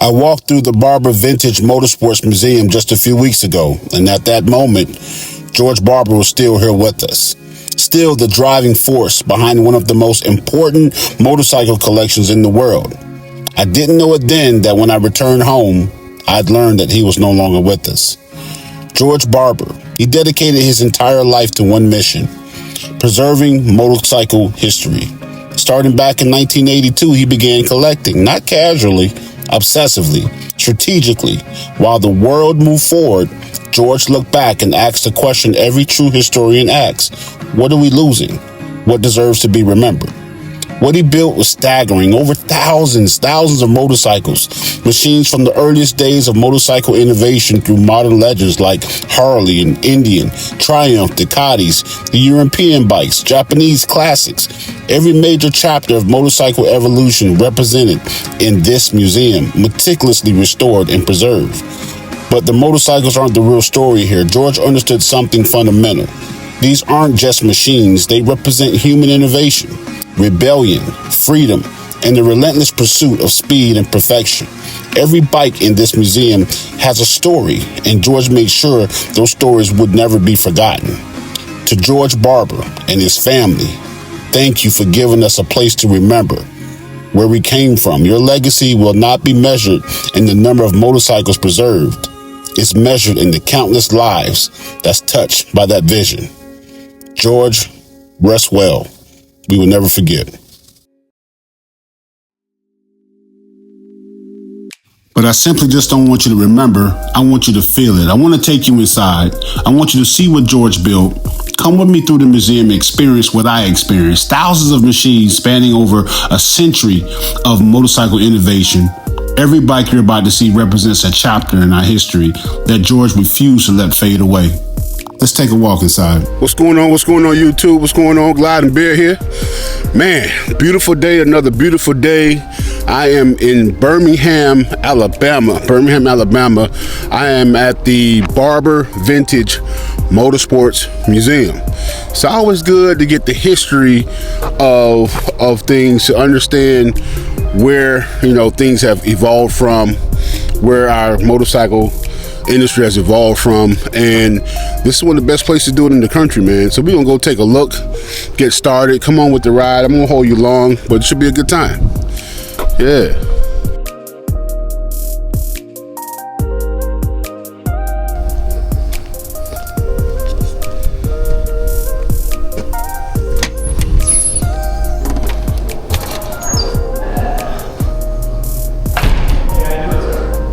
I walked through the Barber Vintage Motorsports Museum just a few weeks ago, and at that moment, George Barber was still here with us. Still the driving force behind one of the most important motorcycle collections in the world. I didn't know it then that when I returned home, I'd learned that he was no longer with us. George Barber, he dedicated his entire life to one mission: preserving motorcycle history. Starting back in 1982, he began collecting, not casually, obsessively, strategically. While the world moved forward, George looked back and asked the question every true historian asks: what are we losing? What deserves to be remembered? What he built was staggering. Over thousands of motorcycles, machines from the earliest days of motorcycle innovation through modern legends like Harley and Indian, Triumph, Ducatis, the European bikes, Japanese classics. Every major chapter of motorcycle evolution represented in this museum, meticulously restored and preserved. But the motorcycles aren't the real story here. George understood something fundamental. These aren't just machines. They represent human innovation, rebellion, freedom, and the relentless pursuit of speed and perfection. Every bike in this museum has a story, and George made sure those stories would never be forgotten. To George Barber and his family, thank you for giving us a place to remember where we came from. Your legacy will not be measured in the number of motorcycles preserved. It's measured in the countless lives that's touched by that vision. George, rest well. We will never forget. But I simply just don't want you to remember. I want you to feel it. I want to take you inside. I want you to see what George built. Come with me through the museum and experience what I experienced. Thousands of machines spanning over a century of motorcycle innovation. Every bike you're about to see represents a chapter in our history that George refused to let fade away. Let's take a walk inside. What's going on? What's going on, YouTube? What's going on? Glide and Bear here. Man, beautiful day, another beautiful day. I am in Birmingham, Alabama. I am at the Barber Vintage Motorsports Museum. It's always good to get the history of things, to understand where, things have evolved from, where our motorcycle industry has evolved from, and this is one of the best places to do it in the country, man. So we're gonna go take a look, get started. Come on with the ride. I'm gonna hold you long, but it should be a good time. Yeah.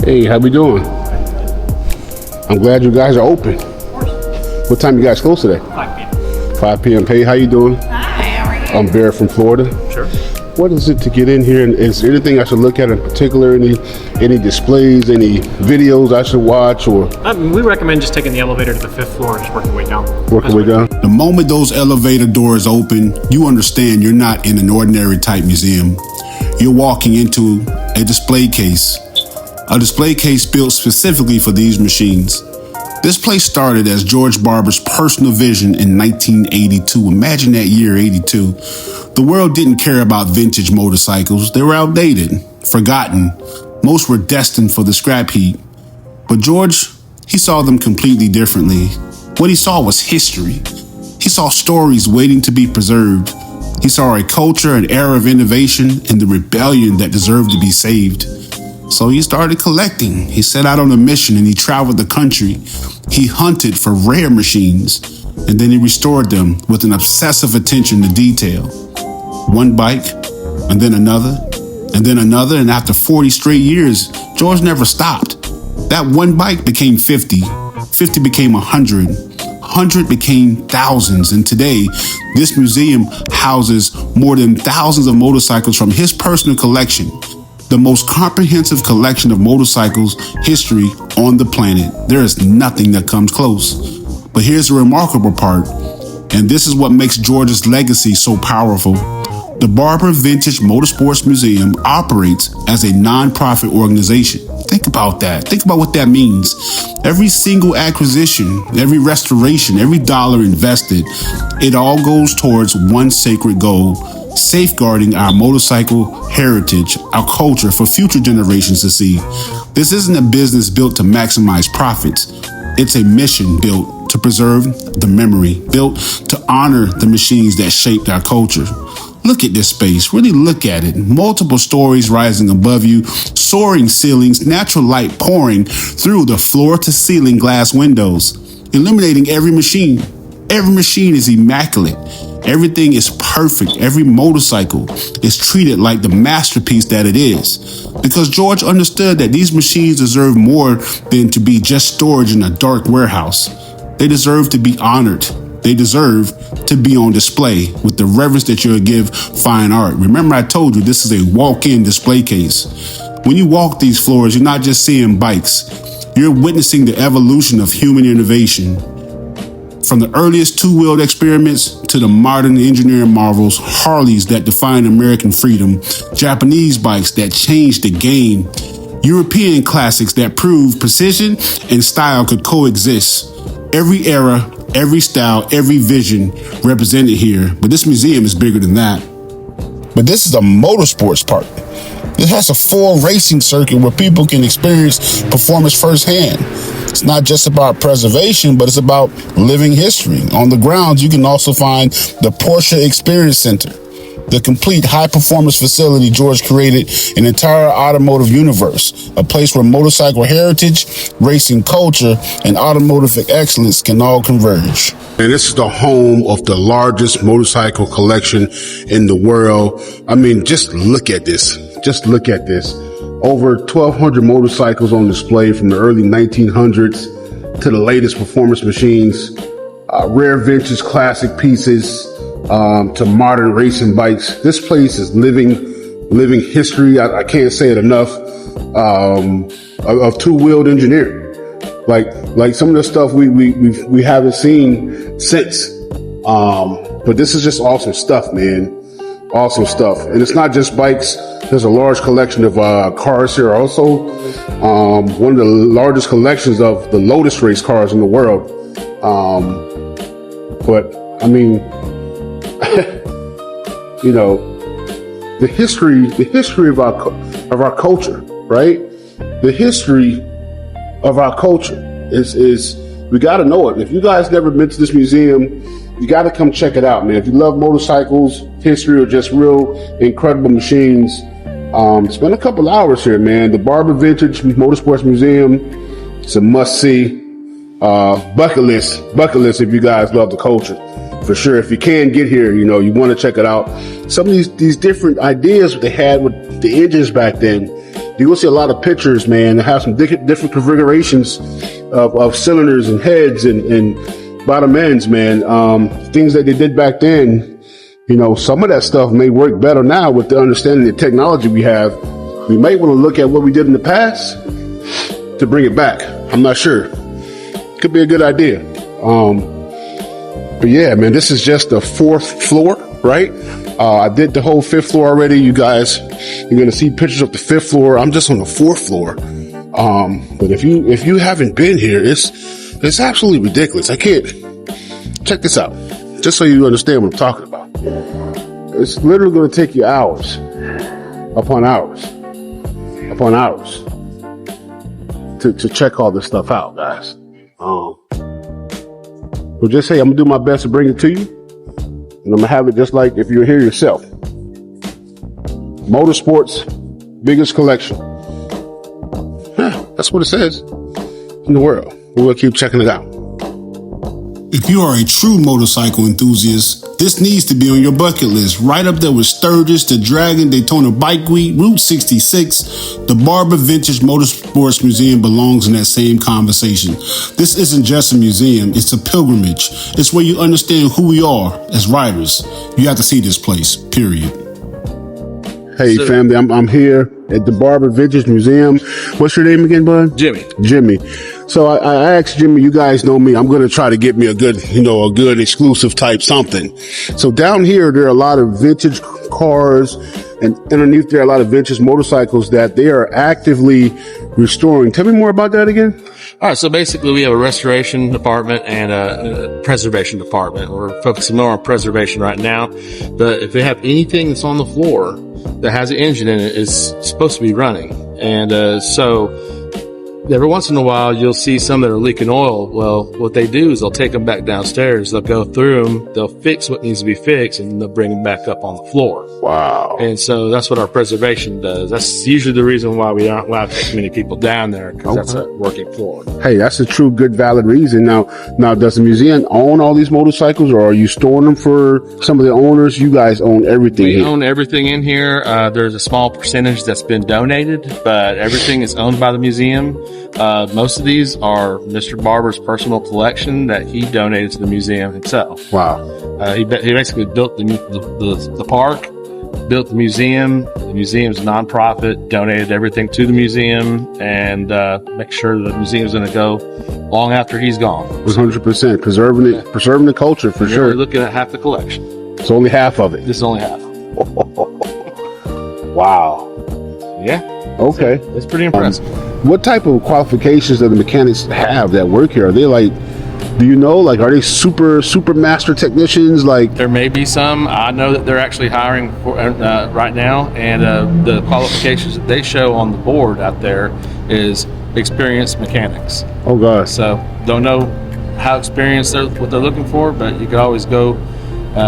Hey, how we doing? I'm glad you guys are open. Of course. What time you guys close today? 5 p.m. 5 p.m. Hey, how you doing? Hi, how are you? I'm Bear from Florida. Sure. What is it to get in here? And is there anything I should look at in particular? Any displays, any videos I should watch? Or We recommend just taking the elevator to the 5th floor and just working your way down. The moment those elevator doors open, you understand you're not in an ordinary type museum. You're walking into a display case. A display case built specifically for these machines. This place started as George Barber's personal vision in 1982. Imagine that year, 82. The world didn't care about vintage motorcycles. They were outdated, forgotten. Most were destined for the scrap heap. But George, he saw them completely differently. What he saw was history. He saw stories waiting to be preserved. He saw a culture, an era of innovation, and the rebellion that deserved to be saved. So he started collecting. He set out on a mission and he traveled the country. He hunted for rare machines and then he restored them with an obsessive attention to detail. One bike, and then another, and then another, and after 40 straight years, George never stopped. That one bike became 50, 50 became 100, 100 became thousands, and today, this museum houses more than thousands of motorcycles from his personal collection. The most comprehensive collection of motorcycles history on the planet. There is nothing that comes close. But here's the remarkable part, and this is what makes George's legacy so powerful. The Barber Vintage Motorsports Museum operates as a non-profit organization. Think about that. Think about what that means. Every single acquisition, every restoration, every dollar invested, it all goes towards one sacred goal: safeguarding our motorcycle heritage, our culture for future generations to see. This isn't a business built to maximize profits. It's a mission built to preserve the memory, built to honor the machines that shaped our culture. Look at this space. Really look at it. Multiple stories rising above you, soaring ceilings, natural light pouring through the floor-to-ceiling glass windows, illuminating every machine. Every machine is immaculate. Everything is perfect. Every motorcycle is treated like the masterpiece that it is. Because George understood that these machines deserve more than to be just storage in a dark warehouse. They deserve to be honored. They deserve to be on display with the reverence that you would give fine art. Remember, I told you this is a walk-in display case. When you walk these floors, you're not just seeing bikes. You're witnessing the evolution of human innovation. From the earliest two-wheeled experiments to the modern engineering marvels, Harleys that define American freedom, Japanese bikes that changed the game, European classics that proved precision and style could coexist. Every era, every style, every vision represented here. But this museum is bigger than that. But this is a motorsports park. It has a full racing circuit where people can experience performance firsthand. It's not just about preservation, but it's about living history. On the grounds, you can also find the Porsche Experience Center, the complete high-performance facility George created an entire automotive universe, a place where motorcycle heritage, racing culture, and automotive excellence can all converge. And this is the home of the largest motorcycle collection in the world. I mean, just look at this. Just look at this. Over 1,200 motorcycles on display from the early 1900s to the latest performance machines, rare vintage classic pieces, to modern racing bikes. This place is living history. I can't say it enough, of two-wheeled engineering. Like some of the stuff we haven't seen since. But this is just awesome stuff, man. Awesome stuff. And it's not just bikes. There's a large collection of cars here also. One of the largest collections of the Lotus race cars in the world. But I mean, you know, the history of our culture, right? The history of our culture is we got to know it. If you guys never been to this museum, you got to come check it out, man. If you love motorcycles, history, or just real incredible machines, spend a couple hours here, man. The Barber Vintage Motorsports Museum, it's a must-see. Bucket list if you guys love the culture. For sure, if you can get here, you know, you want to check it out. Some of these different ideas they had with the engines back then, you will see a lot of pictures, man. They have some different configurations of cylinders and heads and bottom ends, man. Things that they did back then, you know, some of that stuff may work better now with the understanding of the technology we have. We might want to look at what we did in the past to bring it back. I'm not sure. Could be a good idea. But yeah, man, this is just the 4th floor, right? I did the whole 5th floor already. You guys, you're going to see pictures of the 5th floor. I'm just on the 4th floor. But if you haven't been here, it's absolutely ridiculous. I can't. Check this out. Just so you understand what I'm talking about. It's literally going to take you hours upon hours to check all this stuff out, guys. So just say I'm gonna do my best to bring it to you, and I'm gonna have it just like if you're here yourself. Motorsports, biggest collection. That's what it says in the world. We'll keep checking it out. If you are a true motorcycle enthusiast, this needs to be on your bucket list. Right up there with Sturgis, the Dragon, Daytona Bike Week, Route 66, the Barber Vintage Motorsports Museum belongs in that same conversation. This isn't just a museum, it's a pilgrimage. It's where you understand who we are as riders. You have to see this place, period. Hey, family, I'm here at the Barber Vintage Museum. What's your name again, bud? Jimmy. So I asked Jimmy, you guys know me, I'm going to try to get me a good exclusive type something. So down here, there are a lot of vintage cars, And underneath there are a lot of vintage motorcycles that they are actively restoring. Tell me more about that again. All right, so basically we have a restoration department and a preservation department. We're focusing more on preservation right now. But if they have anything that's on the floor that has an engine in it, is supposed to be running. And so every once in a while, you'll see some that are leaking oil. Well, what they do is they'll take them back downstairs. They'll go through them. They'll fix what needs to be fixed, and they'll bring them back up on the floor. Wow. And so that's what our preservation does. That's usually the reason why we aren't allowed to take many people down there, because that's a working floor. Hey, that's a true, good, valid reason. Now, does the museum own all these motorcycles, or are you storing them for some of the owners? You guys own everything We here. own everything in here. There's a small percentage that's been donated, but everything is owned by the museum. Most of these are Mr. Barber's personal collection that he donated to the museum himself. Wow. He basically built the park, built the museum. The museum's a nonprofit, donated everything to the museum, and make sure the museum's going to go long after he's gone. 100%. Preserving the culture for You're sure. only looking at half the collection. It's only half of it. This is only half. Wow. Yeah. Okay. It's pretty impressive. What type of qualifications do the mechanics have that work here? Are they like, do you know, like, are they super master technicians? Like, There may be some. I know that they're actually hiring for, right now, and the qualifications that they show on the board out there is experienced mechanics. oh gosh. So don't know how experienced what they're looking for, but you could always go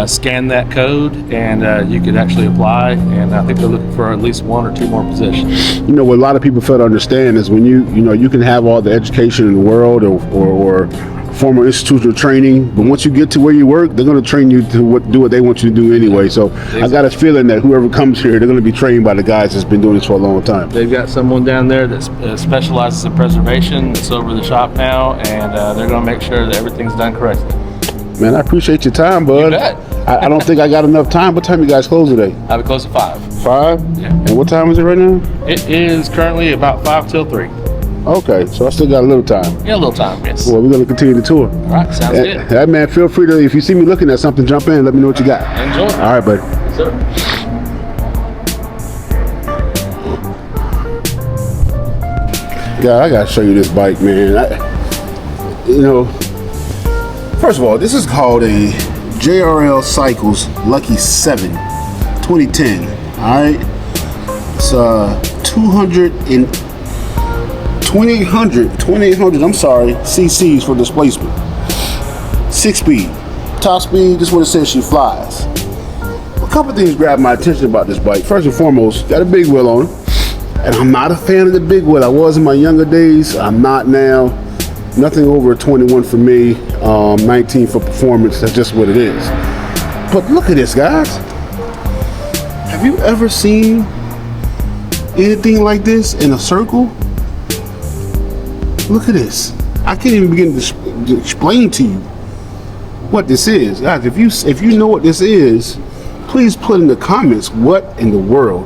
scan that code, and you could actually apply. And I think they're looking for at least one or two more positions. You know, what a lot of people fail to understand is when you can have all the education in the world or formal institutional training, but once you get to where you work, they're going to train you to do what they want you to do anyway. So I got a feeling that whoever comes here, they're going to be trained by the guys that's been doing this for a long time. They've got someone down there that specializes in preservation that's over the shop now, and they're going to make sure that everything's done correctly. Man, I appreciate your time, bud. You bet. I don't think I got enough time. What time you guys close today? I would close at 5. 5? Yeah. And what time is it right now? It is currently about 5 till 3. Okay, so I still got a little time. Yeah, a little time, yes. Well, we're going to continue the tour. All right, sounds good. Hey, man, feel free to, if you see me looking at something, jump in. Let me know what you got. Enjoy. All right, buddy. Yes, sir. God, I got to show you this bike, man. First of all, this is called a JRL Cycles Lucky 7 2010. All right. It's 2800 cc's for displacement. 6-speed. Top speed, just what it says, she flies. A couple things grabbed my attention about this bike. First and foremost, got a big wheel on it. And I'm not a fan of the big wheel. I was in my younger days. I'm not now. Nothing over a 21 for me. 19 for performance. That's just what it is. But look at this, guys. Have you ever seen anything like this in a circle? Look at this. I can't even begin to explain to you what this is. Guys, if you know what this is, please put in the comments what in the world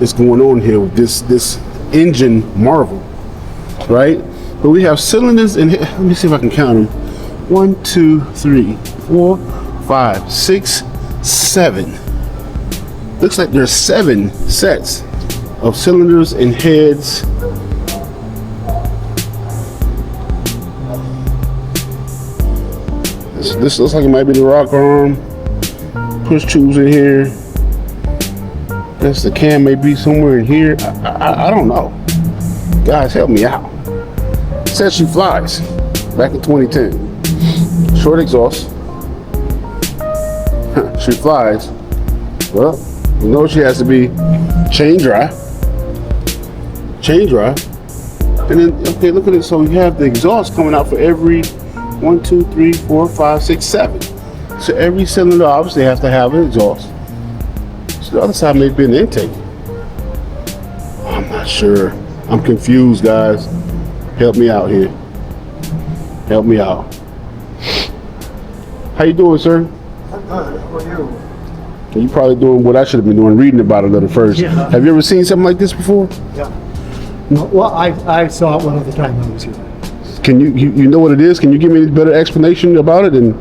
is going on here with this engine marvel, right? But we have cylinders in here. Let me see if I can count them. 1, 2, 3, 4, 5, 6, 7. Looks like there's 7 sets of cylinders and heads. This looks like it might be the rock arm. Push tubes in here. Guess the cam may be somewhere in here. I don't know. Guys, help me out. It says she flies. Back in 2010. Short exhaust. She flies. Well, you know she has to be chain dry. Chain dry. And then, okay, look at it. So you have the exhaust coming out for every 1, 2, 3, 4, 5, 6, 7. So every cylinder obviously has to have an exhaust. So the other side may be an intake. I'm not sure. I'm confused, guys. Help me out here. Help me out. How you doing, sir? I'm good. How are you? You probably doing what I should have been doing, reading about it a little first. Yeah. Have you ever seen something like this before? Yeah. No, well, I saw it one other time I was here. Can you know what it is? Can you give me a better explanation about it than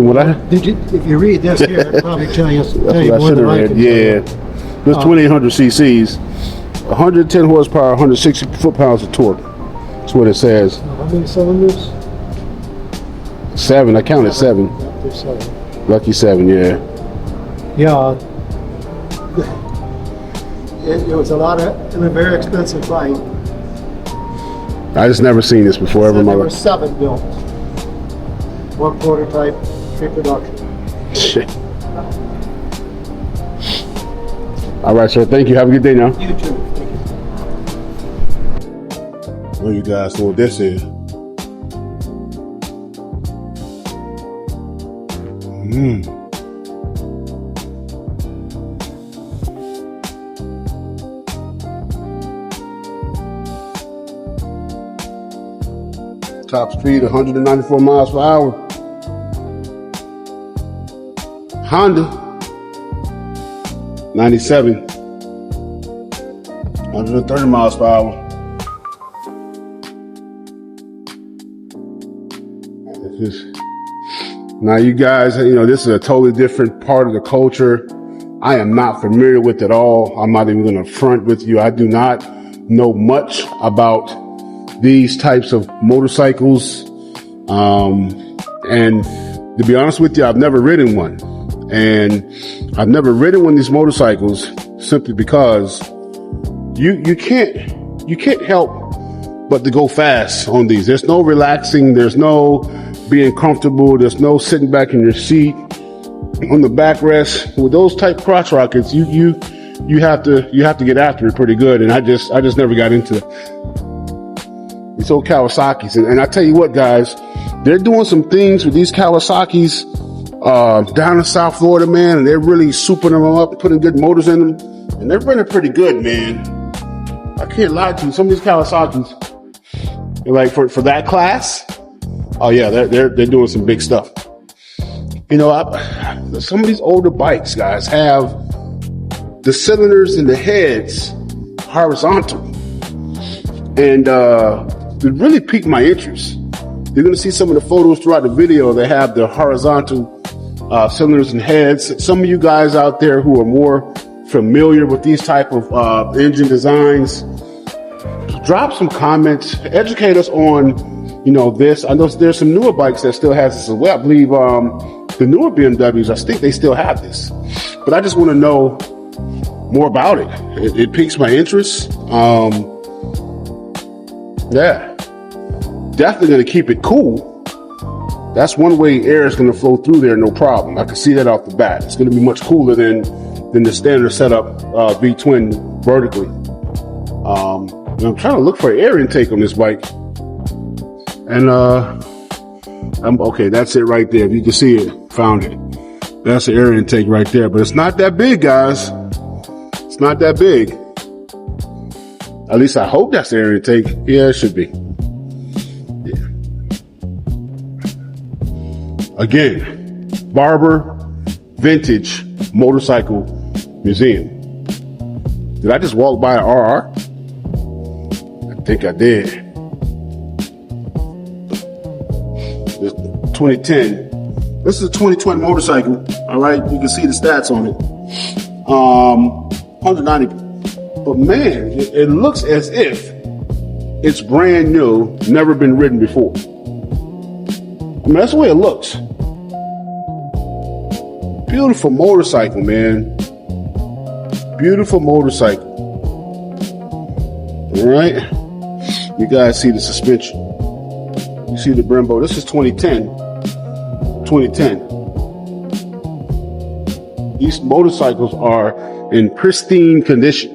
what I? Did you? If you read this here, it'll probably tell you That's what I more should than have I read. can. Yeah. This 2800 cc's, 110 horsepower, 160 foot-pounds of torque. That's what it says. How many cylinders? 7. I counted 7. There's 7. Lucky 7, yeah. Yeah. It was a lot of, and a very expensive bike. I just never seen this before ever in my There were life. 7 built. 1 prototype, 3 production. Shit. All right, sir. Thank you. Have a good day now. You too. Thank you. Well, you guys know what this is. Top speed 194 miles per hour. Honda 97. 130 miles per hour. Now you guys, you know, this is a totally different part of the culture. I am not familiar with it at all. I'm not even going to front with you. I do not know much about these types of motorcycles. And to be honest with you, I've never ridden one. And I've never ridden one of these motorcycles simply because you can't help but to go fast on these. There's no relaxing. There's no being comfortable. There's no sitting back in your seat on the backrest. With those type crotch rockets, you have to get after it pretty good. And I just never got into it. These old Kawasaki's, and I tell you what, guys, they're doing some things with these Kawasaki's down in South Florida, man, and they're really souping them up, putting good motors in them, and they're running pretty good, man. I can't lie to you. Some of these Kawasaki's, like for that class, oh yeah, they're doing some big stuff. You know, some of these older bikes, guys, have the cylinders and the heads horizontal, and it really piqued my interest. You're going to see some of the photos throughout the video. They have the horizontal cylinders and heads. Some of you guys out there who are more familiar with these type of engine designs, drop some comments, educate us on, you know, this. I know there's some newer bikes that still has this as well. I believe the newer BMWs, I think they still have this. But I just want to know more about it. It piques my interest. Yeah, definitely going to keep it cool. That's one way air is going to flow through there, no problem. I can see that off the bat. It's going to be much cooler than the standard setup V-twin vertically. And I'm trying to look for air intake on this bike. And okay, that's it right there. If you can see it, found it. That's the air intake right there. But it's not that big, guys. It's not that big. At least I hope that's the air intake. Yeah, it should be. Yeah. Again, Barber Vintage Motorcycle Museum. Did I just walk by an RR? I think I did. This 2010. This is a 2020 motorcycle. All right, you can see the stats on it. 190. But man, it looks as if it's brand new, never been ridden before. I mean, that's the way it looks. Beautiful motorcycle, man. Beautiful motorcycle. All right. You guys see the suspension. You see the Brembo. This is 2010. 2010. These motorcycles are in pristine condition.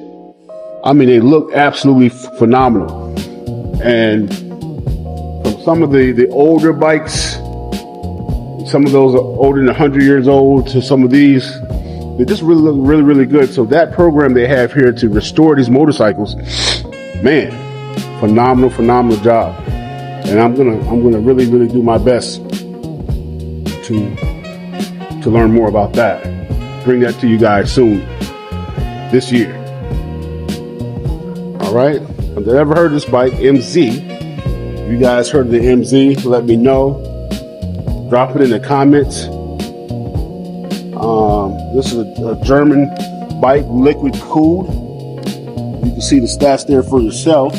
I mean, they look absolutely phenomenal. And from some of the older bikes, some of those are older than 100 years old, to some of these, they just really look really, really good. So that program they have here to restore these motorcycles, man, phenomenal job. And I'm gonna really, really do my best to learn more about that. Bring that to you guys soon, this year. All right. If you ever heard of this bike, MZ? If you guys heard of the MZ, let me know. Drop it in the comments. This is a German bike liquid cooled. You can see the stats there for yourself.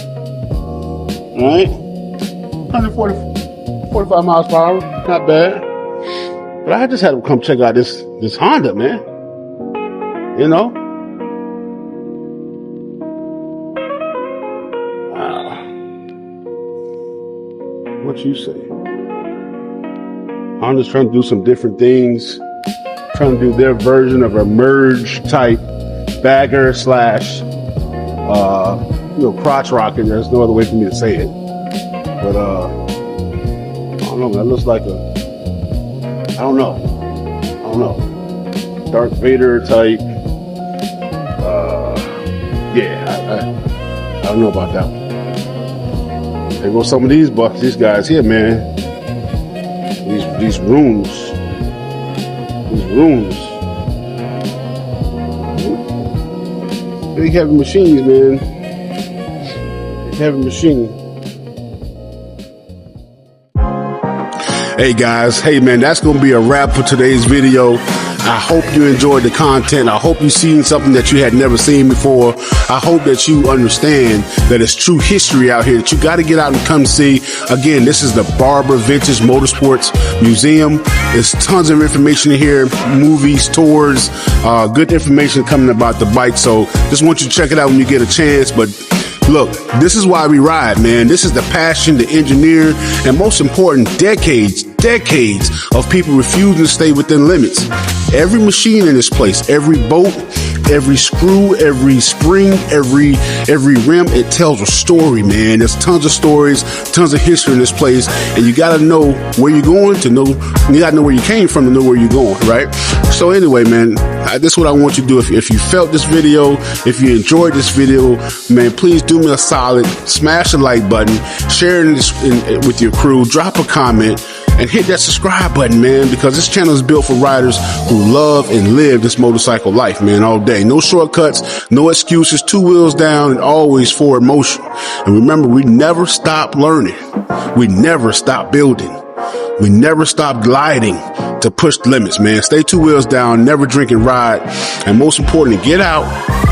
All right, 145 miles per hour, not bad. But I just had to come check out this Honda, man. You know, what you say? Honda's trying to do some different things, trying to do their version of a merge type bagger slash, crotch rocket. There's no other way for me to say it. But, I don't know, that looks like I don't know. Darth Vader type. I don't know about that one. There go some of these guys here, man. These runes. Big heavy machines, man. Big heavy machine. Hey guys, hey man, that's gonna be a wrap for today's video. I hope you enjoyed the content. I hope you've seen something that you had never seen before. I hope that you understand that it's true history out here that you got to get out and come see. Again, this is the Barber Vintage Motorsports Museum. There's tons of information in here, movies, tours, good information coming about the bike. So just want you to check it out when you get a chance. But look, this is why we ride, man. This is the passion, the engineer, and most important, decades of people refusing to stay within limits. Every machine in this place, every bolt, every screw, every spring, every rim, it tells a story, man. There's tons of stories, tons of history in this place, and you gotta know where you're going to know, you gotta know where you came from to know where you're going, right? So anyway, man, this is what I want you to do. If you felt this video, if you enjoyed this video, man, please do me a solid, smash the like button, share this with your crew, drop a comment, and hit that subscribe button, man, because this channel is built for riders who love and live this motorcycle life, man, all day. No shortcuts, no excuses, 2 wheels down, and always forward motion. And remember, we never stop learning. We never stop building. We never stop gliding to push the limits, man. Stay 2 wheels down, never drink and ride. And most importantly, get out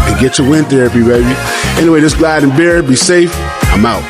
and get your wind therapy, baby. Anyway, this Glide and Bear, be safe. I'm out.